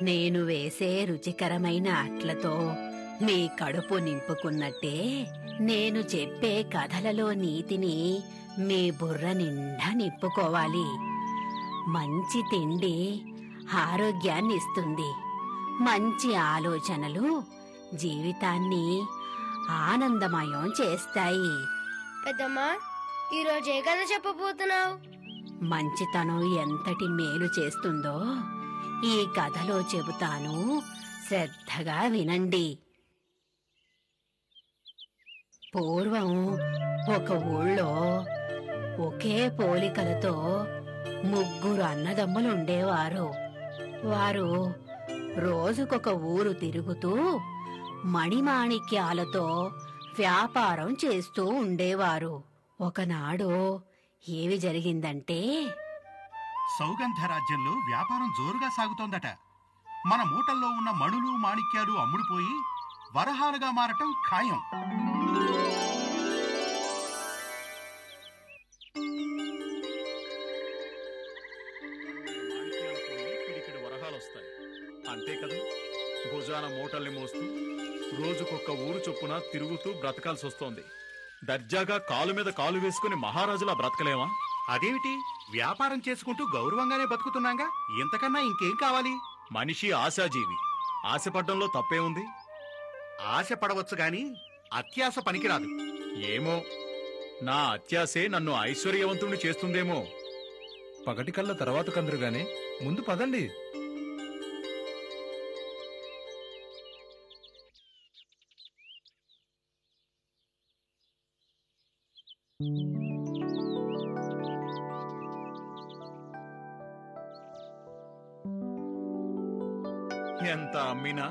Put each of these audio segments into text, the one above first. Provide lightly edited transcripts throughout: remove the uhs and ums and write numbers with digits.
నేను వేసే రుచికరమైన అట్లతో మీ కడుపు నింపుకున్నట్టే నేను చెప్పే కథలలో నీతిని మీ బుర్ర నిండా నింపుకోవాలి. మంచి తిండి ఆరోగ్యాన్ని ఇస్తుంది. మంచి ఆలోచనలు జీవితాన్ని ఆనందమయం చేస్తాయి. పెద్దమ్మా, ఈరోజు ఏ కథ చెప్పబోతున్నావు? మంచితనం ఎంతటి మేలు చేస్తుందో ఈ కథలో చెబుతాను, శ్రద్ధగా వినండి. పూర్వం ఒక ఊళ్ళో ఒకే పోలికలతో 3 అన్నదమ్ములుండేవారు. వారు రోజుకొక ఊరు తిరుగుతూ మణిమాణిక్యాలతో వ్యాపారం చేస్తూ ఉండేవారు. ఒకనాడు ఏమి జరిగిందంటే, సౌగంధ రాజ్యంలో వ్యాపారం జోరుగా సాగుతోందట. మన మూటల్లో ఉన్న మణులు మాణిక్యాలు అమ్ముడుపోయి వరహాలుగా మారటం ఖాయం. వరహాలొస్తాయి అంతే కదా. భుజాన మూటల్ని మోస్తూ రోజుకొక్క ఊరు చొప్పున తిరుగుతూ బ్రతకాల్సి వస్తోంది. దర్జాగా కాలు మీద కాలు వేసుకుని మహారాజులా బ్రతకలేమా? అదేమిటి, వ్యాపారం చేసుకుంటూ గౌరవంగానే బతుకుతున్నాగా, ఇంతకన్నా ఇంకేం కావాలి? మనిషి ఆశాజీవి. ఆశపడ్డంలో తప్పే ఉంది? ఆశ పడవచ్చు గాని అత్యాశ పనికిరాదు. ఏమో, నా అత్యాశే నన్ను ఐశ్వర్యవంతుణ్ణి చేస్తుందేమో. పగటి కళ్ళ తర్వాత కందరుగానే ముందు పదండి. ఎంత అమ్మినా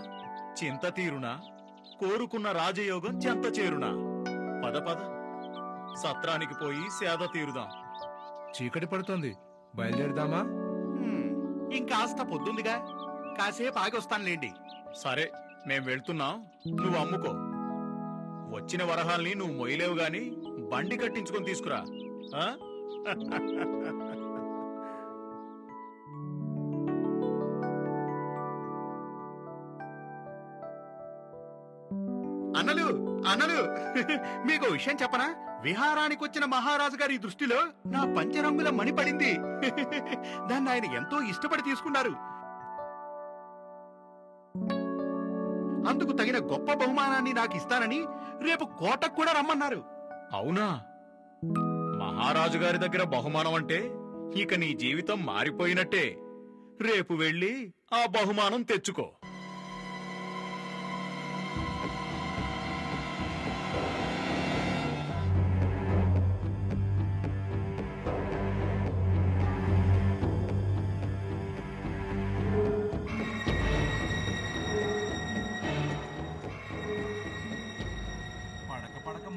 చింత తీరునా, కోరుకున్న రాజయోగం చెంత చేరునా. పద పద, సత్రానికి పోయి సేద తీరుదాం. చీకటి పడుతోంది, బయలుదేరుదామా? ఇంకాస్త పొద్దుందిగా, కాసేపు ఆగొస్తానులేండి. సరే, మేం వెళ్తున్నాం, నువ్వు అమ్ముకో. వచ్చిన వరహాల్ని నువ్వు మొయ్యలేవు గాని బండి కట్టించుకొని తీసుకురా. అన్నలు అన్నలు మీకు విషయం చెప్పనా? విహారానికి వచ్చిన మహారాజు గారి దృష్టిలో నా పంచరంగుల మణి పడింది. దాన్ని ఆయన ఎంతో ఇష్టపడి తీసుకున్నారు. అందుకు తగిన గొప్ప బహుమానాన్ని నాకు ఇస్తానని రేపు కోటకు కూడా రమ్మన్నారు. అవునా? మహారాజు గారి దగ్గర బహుమానం అంటే ఇక నీ జీవితం మారిపోయినట్టే. రేపు వెళ్ళి ఆ బహుమానం తెచ్చుకో.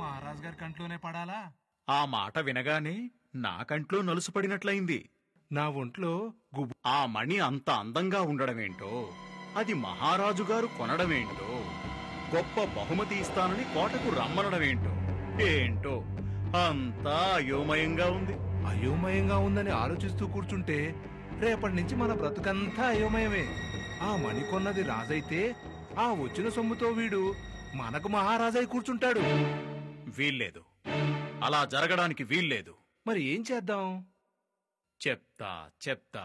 మహారాజు గారి కంట్లోనే పడాలా? ఆ మాట వినగానే నా కంట్లో నలుసుపడినట్లయింది. నా ఒంట్లో గుబు. ఆ మణి అంత అందంగా ఉండడమేంటో, అది మహారాజు గారు కొనడమేంటో, గొప్ప బహుమతి ఇస్తానని కోటకు రమ్మనడమేంటో, ఏంటో అంతా అయోమయంగా ఉంది. అయోమయంగా ఉందని ఆలోచిస్తూ కూర్చుంటే రేపటి నుంచి మన బ్రతుకంతా అయోమయమే. ఆ మణి కొన్నది రాజైతే ఆ వచ్చిన సొమ్ముతో వీడు మనకు మహారాజై కూర్చుంటాడు. వీల్లేదు, అలా జరగడానికి వీల్లేదు. మరి ఏం చేద్దాం? చెప్తా చెప్తా.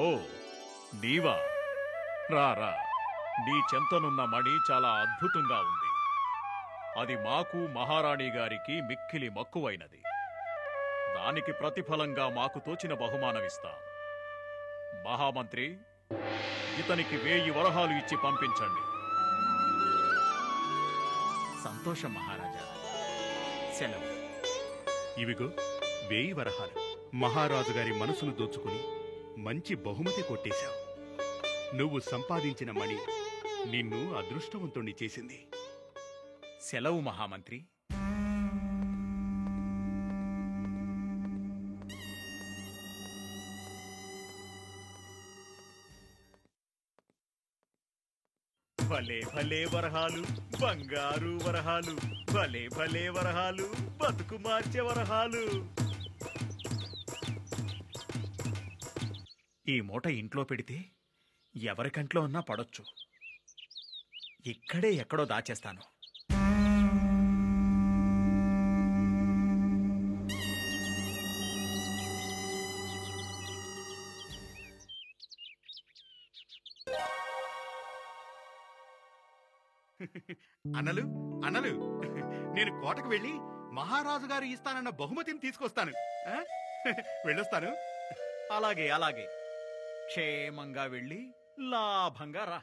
ఓ నీవా? రారా. నీ చెంతనున్న మణి చాలా అద్భుతంగా ఉంది. అది మాకు మహారాణి గారికి మిక్కిలి మక్కువైనది. దానికి ప్రతిఫలంగా మాకు తోచిన బహుమానమిస్తాం. మహామంత్రి, ఇతనికి 1000 వరహాలు ఇచ్చి పంపించండి. సంతోషం మహారాజా. సెలవు. ఇవిగో 1000 వరహాలు. మహారాజు గారి మనసును దోచుకుని మంచి బహుమతి కొట్టేశావు. నువ్వు సంపాదించిన మణి నిన్ను అదృష్టవంతుణ్ణి చేసింది. సెలవు మహామంత్రి. భలే భలే వరహాలు, బంగారు వరహాలు, భలే భలే వరహాలు, బతుకు మార్చే వరహాలు. ఈ మూట ఇంట్లో పెడితే ఎవరికంట్లో ఉన్నా పడొచ్చు. ఇక్కడే ఎక్కడో దాచేస్తాను. అన్నలు అన్నలు, నేను కోటకు వెళ్ళి మహారాజు గారు ఇస్తానన్న బహుమతిని తీసుకొస్తాను. ఆ? వెళ్ళొస్తాను. అలాగే అలాగే, క్షేమంగా వెళ్ళి లాభంగా రా.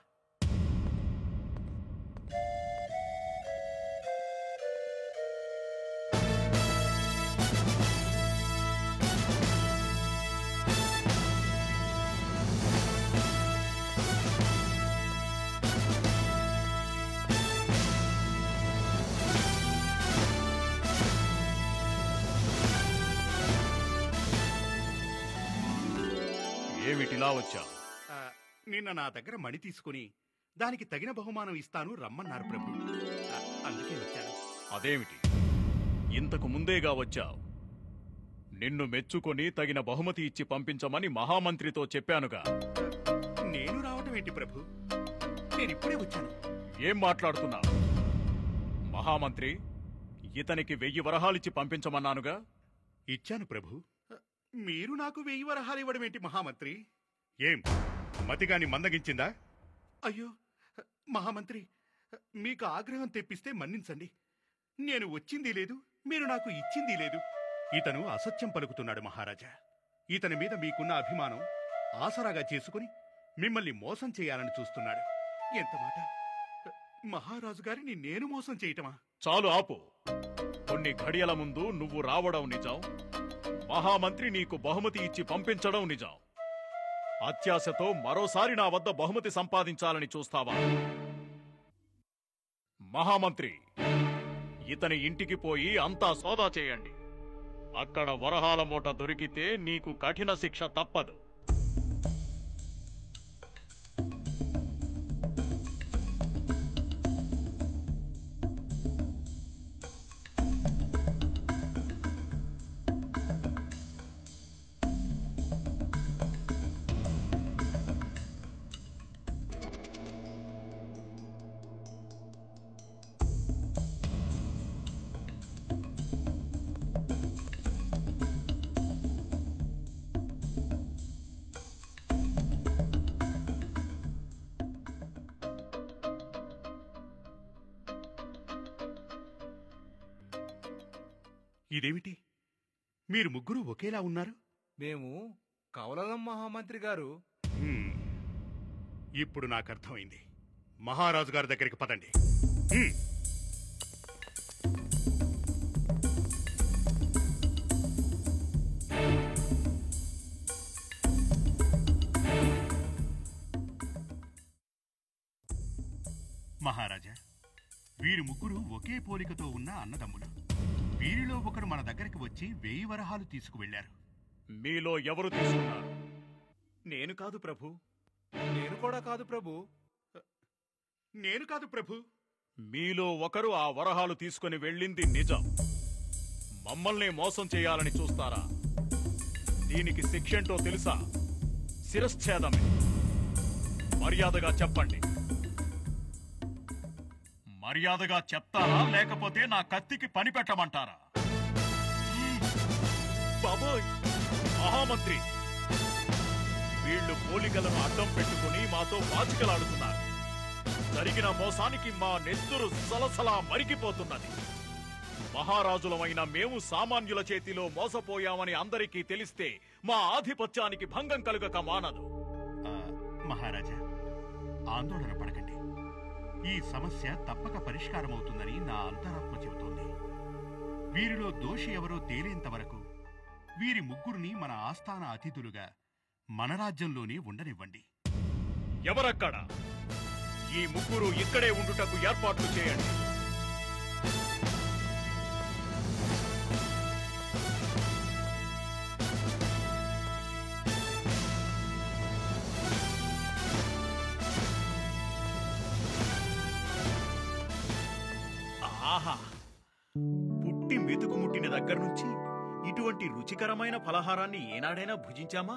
ఏమిటిలా వచ్చా? ఆ, నిన్న నా దగ్గర మణి తీసుకుని దానికి తగిన బహుమానం ఇస్తాను రమ్మన్నారు ప్రభు. అందుకే వచ్చాను. అదేమిటి, ఇంతకు ముందేగా వచ్చావు? నిన్ను మెచ్చుకొని తగిన బహుమతి ఇచ్చి పంపించమని మహామంత్రితో చెప్పానుగా. నేను రావటం ఏంటి ప్రభు? నేనిప్పుడే వచ్చాను. ఏం మాట్లాడుతున్నావు? మహామంత్రి ఇతనికి 1000 వరహాలిచ్చి పంపించమన్నానుగా. ఇచ్చాను ప్రభు. మీరు నాకు 1000 వరహాలు ఇవ్వడం ఏంటి మహామంత్రి? ఏం మతిగాని మందగించిందా? అయ్యో మహామంత్రి, మీకు ఆగ్రహం తెప్పిస్తే మన్నించండి. నేను వచ్చింది లేదు, మీరు నాకు ఇచ్చింది లేదు. ఇతను అసత్యం పలుకుతున్నాడు మహారాజా. ఇతని మీద మీకున్న అభిమానం ఆసరాగా చేసుకుని మిమ్మల్ని మోసం చేయాలని చూస్తున్నాడు. ఎంత మాట! మహారాజు గారిని నేను మోసం చేయటమా? చాలు ఆపు. కొన్ని ఘడియల ముందు నువ్వు రావడం నిజం, మహామంత్రి నీకు బహుమతి ఇచ్చి పంపించడం నిజం. అత్యాశతో మరోసారి నా వద్ద బహుమతి సంపాదించాలని చూస్తావా? మహామంత్రి, ఇతని ఇంటికి పోయి అంతా సోదా చేయండి. అక్కడ వరహాల మూట దొరికితే నీకు కఠిన శిక్ష తప్పదు. ఇదేమిటి, మీరు ముగ్గురు ఒకేలా ఉన్నారు? మేము కవలలం మహామంత్రి గారు. ఇప్పుడు నాకు అర్థమైంది. మహారాజు గారి దగ్గరికి పదండి. మహారాజా, వీరు ముగ్గురు ఒకే పోలికతో ఉన్న అన్నదమ్ములు. వీరిలో ఒకరు మన దగ్గరికి వచ్చి 1000 వరహాలు తీసుకువెళ్లారు. మీలో ఎవరు తీసుకున్నారు? నేను కాదు ప్రభు. నేను కూడా కాదు ప్రభు. నేను కాదు ప్రభు. మీలో ఒకరు ఆ వరహాలు తీసుకుని వెళ్ళింది నిజం. మమ్మల్ని మోసం చేయాలని చూస్తారా? దీనికి శిక్షేంటో తెలుసా? శిరశ్ఛేదమే. మర్యాదగా చెప్పండి. మర్యాదగా చెప్తారా, లేకపోతే నా కత్తికి పని పెట్టమంటారా? బాబోయ్ మహామంత్రి, వీళ్లు పోలికలను అడ్డం పెట్టుకుని మాతో బాచికలాడుతున్నారు. జరిగిన మోసానికి మా నెత్తురు సలసలా మరిగిపోతున్నది. మహారాజులమైన మేము సామాన్యుల చేతిలో మోసపోయామని అందరికీ తెలిస్తే మా ఆధిపత్యానికి భంగం కలుగక మానదు. మహారాజా, ఆందోళన పడకండి. ఈ సమస్య తప్పక పరిష్కారమవుతుందని నా అంతరాత్మ చెబుతోంది. వీరిలో దోషి ఎవరో తేలేంత వరకు వీరి ముగ్గురిని మన ఆస్థాన అతిథులుగా మన రాజ్యంలోనే ఉండనివ్వండి. ఎవరక్కడ? ఈ ముగ్గురు ఇక్కడే ఉండుటకు ఏర్పాట్లు చేయండి. ఆహా! పుట్టి మెతుకు ముట్టిన దగ్గర నుంచి ఇటువంటి రుచికరమైన ఫలహారాన్ని ఏనాడైనా భుజించామా?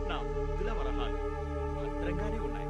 నా ముద్దుల వరహాలు భద్రంగానే ఉన్నాయి.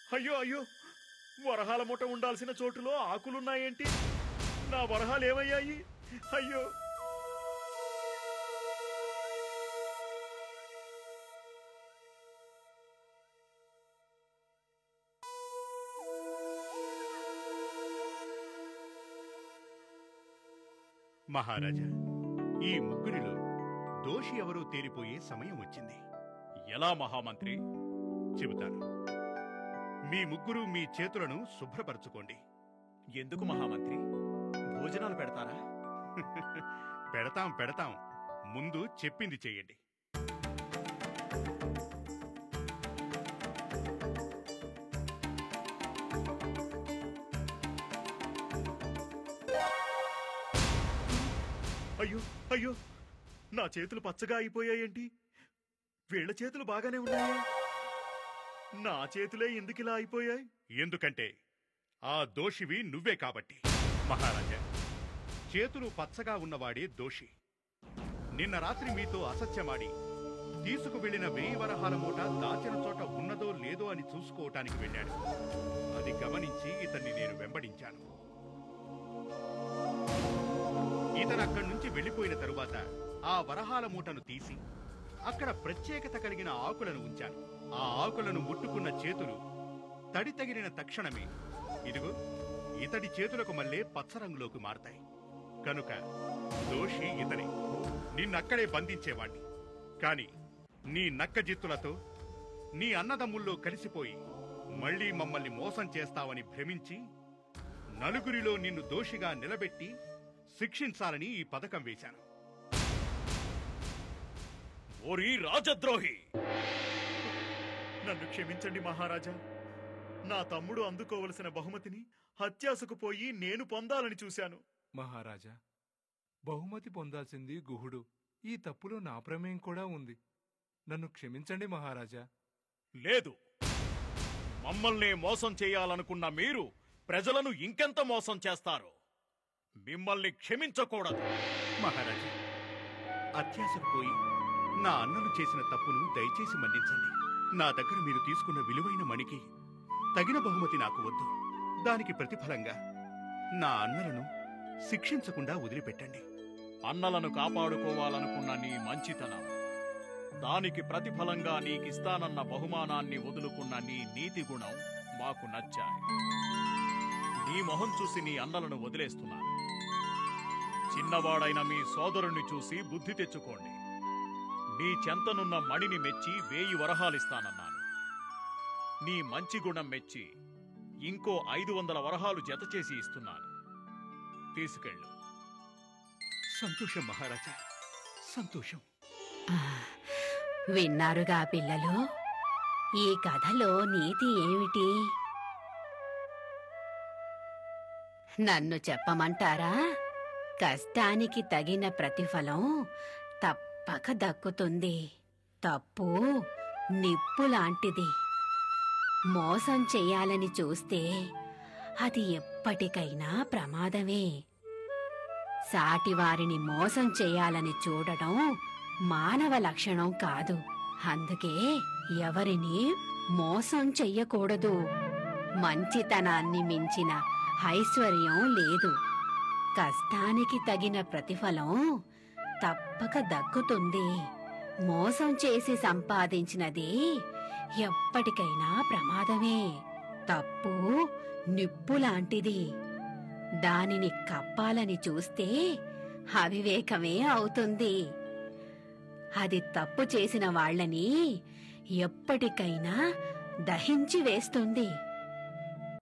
అయ్యో అయ్యో, వరహాల మూట ఉండాల్సిన చోటులో ఆకులున్నాయేంటి? నా వరహాలు ఏమయ్యాయి? అయ్యో! మహారాజా, ఈ ముగ్గురిలో దోషి ఎవరో తేలిపోయే సమయం వచ్చింది. ఎలా మహామంత్రి? చెబుతాను. మీ ముగ్గురు మీ చేతులను శుభ్రపరచుకోండి. ఎందుకు మహామంత్రి? భోజనాలు పెడతారా? పెడతాం పెడతాం. ముందు చెప్పింది చెయ్యండి. అయ్యో అయ్యో, నా చేతులు పచ్చగా అయిపోయాయేంటి? వీళ్ళ చేతులు బాగానే ఉన్నాయి, నా చేతులే ఎందుకిలా అయిపోయాయి? ఎందుకంటే ఆ దోషివి నువ్వే కాబట్టి. మహారాజా, చేతులు పచ్చగా ఉన్నవాడే దోషి. నిన్న రాత్రి మీతో అసత్యమాడి తీసుకువెళ్లిన 1000 వరహాల మూట దాచిన చోట ఉన్నదో లేదో అని చూసుకోవటానికి వెళ్ళాడు. అది గమనించి ఇతన్ని నేను వెంబడించాను. ఇతను అక్కడి నుంచి వెళ్లిపోయిన తరువాత ఆ వరహాల మూటను తీసి అక్కడ ప్రత్యేకత కలిగిన ఆకులను ఉంచాను. ఆ ఆకులను ముట్టుకున్న చేతులు తడి తగిలిన తక్షణమే ఇదిగో ఇతడి చేతులకు మళ్ళీ పచ్చరంగులోకి మారతాయి. కనుక దోషి ఇతనే. నిన్నక్కడే బంధించేవాణ్ణి. కాని నీ నక్కజిత్తులతో నీ అన్నదమ్ముల్లో కలిసిపోయి మళ్లీ మమ్మల్ని మోసం చేస్తావని భ్రమించి నలుగురిలో నిన్ను దోషిగా నిలబెట్టి శిక్షించాలని ఈ పథకం వేశాను. ఓరి రాజద్రోహి! నన్ను క్షమించండి మహారాజా. నా తమ్ముడు అందుకోవలసిన బహుమతిని హత్యాసకు పోయి నేను పొందాలని చూశాను. మహారాజా, బహుమతి పొందాల్సింది గుహుడు. ఈ తప్పులో నా ప్రమేయం కూడా ఉంది. నన్ను క్షమించండి మహారాజా. లేదు, మమ్మల్నే మోసం చేయాలనుకున్న మీరు ప్రజలను ఇంకెంత మోసం చేస్తారు? మిమ్మల్ని క్షమించకూడదు. మహారాజా, అత్యాశకు పోయి నా అన్నలు చేసిన తప్పును దయచేసి మన్నించండి. నా దగ్గర మీరు తీసుకున్న విలువైన మణికి తగిన బహుమతి నాకు వద్దు. దానికి ప్రతిఫలంగా నా అన్నలను శిక్షించకుండా వదిలిపెట్టండి. అన్నలను కాపాడుకోవాలనుకున్న నీ మంచితనం, దానికి ప్రతిఫలంగా నీకిస్తానన్న బహుమానాన్ని వదులుకున్న నీ నీతి గుణం మాకు నచ్చాయి. నీ మొహం చూసి నీ అన్నలను వదిలేస్తున్నాను. చిన్నవాడైన మీ సోదరుణ్ణి చూసి బుద్ధి తెచ్చుకోండి. నీ చెంతనున్న మణిని మెచ్చి 1000 వరహాలిస్తానన్నాను. నీ మంచి గుణం మెచ్చి ఇంకో 500 వరహాలు జత చేసి ఇస్తున్నాను. తీసుకెళ్ళు. సంతోషం మహారాజా, సంతోషం. విన్నారుగా పిల్లలు, ఈ కథలో నీతి ఏమిటి? నన్ను చెప్పమంటారా? కష్టానికి తగిన ప్రతిఫలం తప్పక దక్కుతుంది. తప్పు నిప్పు లాంటిది. మోసం చెయ్యాలని చూస్తే అది ఎప్పటికైనా ప్రమాదమే. సాటివారిని మోసం చెయ్యాలని చూడడం మానవ లక్షణం కాదు. అందుకే ఎవరిని మోసం చెయ్యకూడదు. మంచితనాన్ని మించిన ఐశ్వర్యం లేదు. కష్టానికి తగిన ప్రతిఫలం తప్పక దక్కుతుంది. మోసం చేసి సంపాదించినది ఎప్పటికైనా ప్రమాదమే. తప్పు నిప్పు లాంటిది. దానిని కప్పాలని చూస్తే అవివేకమే అవుతుంది. అది తప్పు చేసిన వాళ్ళని ఎప్పటికైనా దహించి వేస్తుంది.